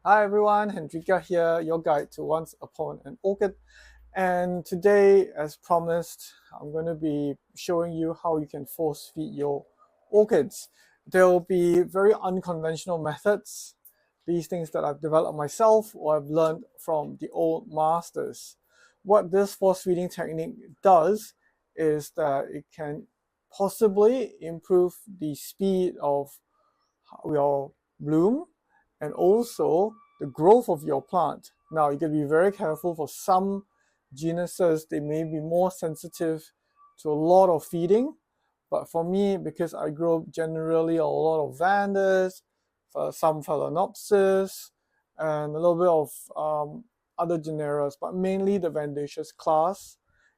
Hi everyone, Hendrika here, your guide to Once Upon an Orchid. And today, as promised, I'm going to be showing you how you can force feed your orchids. There will be very unconventional methods, these things that I've developed myself or I've learned from the old masters. What this force feeding technique does is that it can possibly improve the speed of your bloom and also the growth of your plant. Now, you can be very careful for some genuses, they may be more sensitive to a lot of feeding. But for me, because I grow generally a lot of vandas, some phalaenopsis, and a little bit of other genera, but mainly the vandaceous class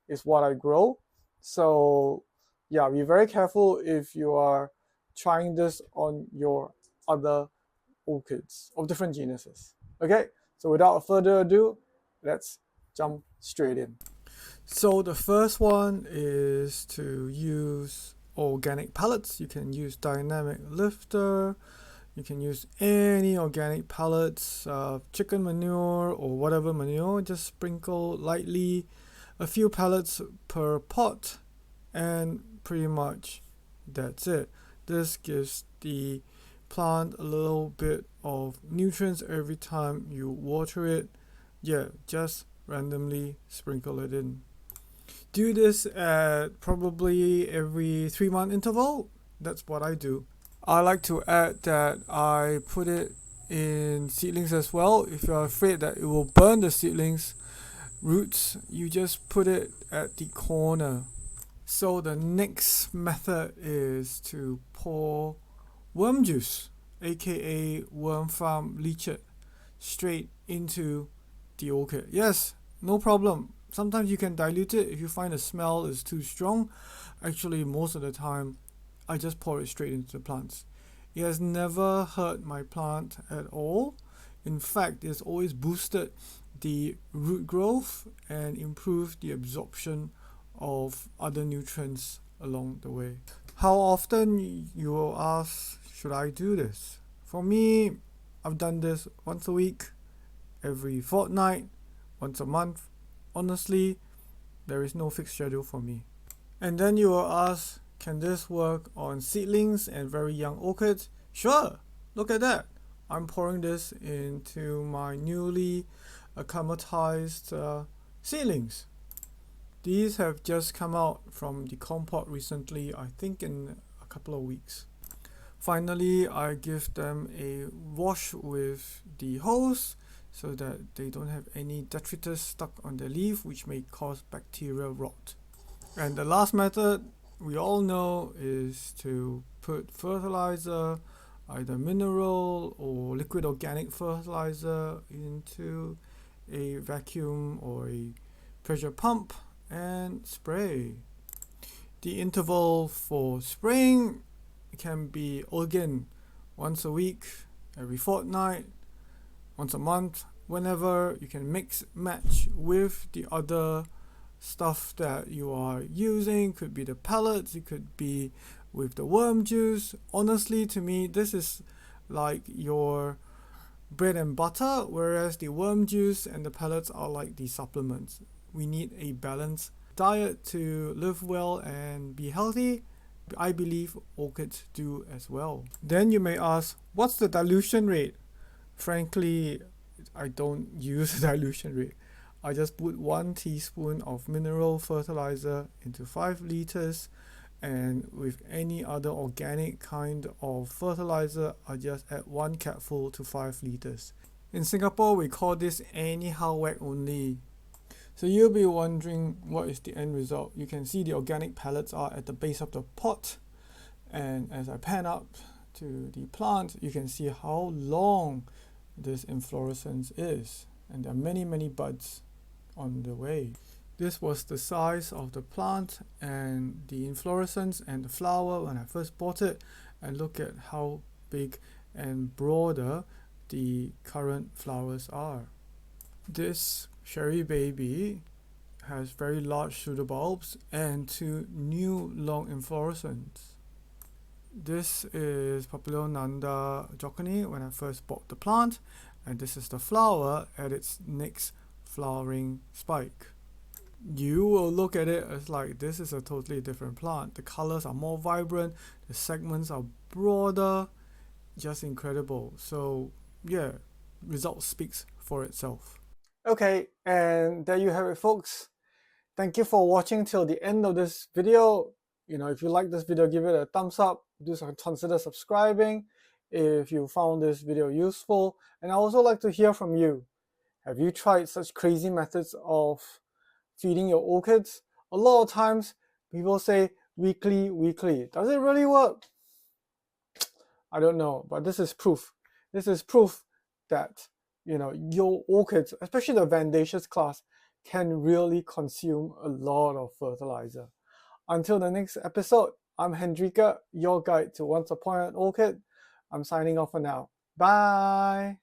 is what I grow. So, yeah, be very careful if you are trying this on your other orchids of different genuses. Okay, so without further ado, let's jump straight in. So the first one is to use organic pellets. You can use dynamic lifter. You can use any organic pellets, chicken manure or whatever manure. Just sprinkle lightly, a few pellets per pot, and pretty much that's it. This gives the plant a little bit of nutrients every time you water it. Yeah, just randomly sprinkle it in. Do this at probably every 3-month interval. That's what I do. I like to add that I put it in seedlings as well. If you're afraid that it will burn the seedlings roots, you just put it at the corner. So the next method is to pour worm juice, aka worm farm leachate, straight into the orchid. Yes, no problem. Sometimes you can dilute it if you find the smell is too strong. Actually, most of the time, I just pour it straight into the plants. It has never hurt my plant at all. In fact, it's always boosted the root growth and improved the absorption of other nutrients along the way. How often, you will ask, should I do this? For me, I've done this once a week, every fortnight, once a month. Honestly, there is no fixed schedule for me. And then you will ask, can this work on seedlings and very young orchids? Sure, look at that. I'm pouring this into my newly acclimatized seedlings. These have just come out from the compote recently, I think in a couple of weeks. Finally, I give them a wash with the hose so that they don't have any detritus stuck on the leaf, which may cause bacterial rot. And the last method we all know is to put fertilizer, either mineral or liquid organic fertilizer, into a vacuum or a pressure pump and spray. The interval for spraying can be again once a week, every fortnight, once a month, whenever. You can mix match with the other stuff that you are using. Could be the pellets, it could be with the worm juice. Honestly, to me, this is like your bread and butter, whereas the worm juice and the pellets are like the supplements. We need a balanced diet to live well and be healthy. I believe orchids do as well. Then you may ask, what's the dilution rate? Frankly, I don't use dilution rate. I just put 1 teaspoon of mineral fertilizer into 5 liters, and with any other organic kind of fertilizer, I just add 1 capful to 5 liters. In Singapore, we call this anyhow whack only. So you'll be wondering, what is the end result? You can see the organic pellets are at the base of the pot, and as I pan up to the plant, you can see how long this inflorescence is, and there are many buds on the way. This was the size of the plant and the inflorescence and the flower when I first bought it, and look at how big and broader the current flowers are. This cherry baby has very large pseudobulbs and 2 new long inflorescence. This is Papilio Nanda Joconi when I first bought the plant, and this is the flower at its next flowering spike. You will look at it as like this is a totally different plant. The colors are more vibrant, the segments are broader, just incredible. So yeah, result speaks for itself. Okay, and there you have it, folks. Thank you for watching till the end of this video. If you like this video, give it a thumbs up. Consider subscribing if you found this video useful. And I also like to hear from you. Have you tried such crazy methods of feeding your orchids? A lot of times people say weekly. Does it really work? I don't know, but this is proof. This is proof that your orchids, especially the Vandaceous class, can really consume a lot of fertilizer. Until the next episode, I'm Hendrika, your guide to Once Upon an Orchid. I'm signing off for now. Bye!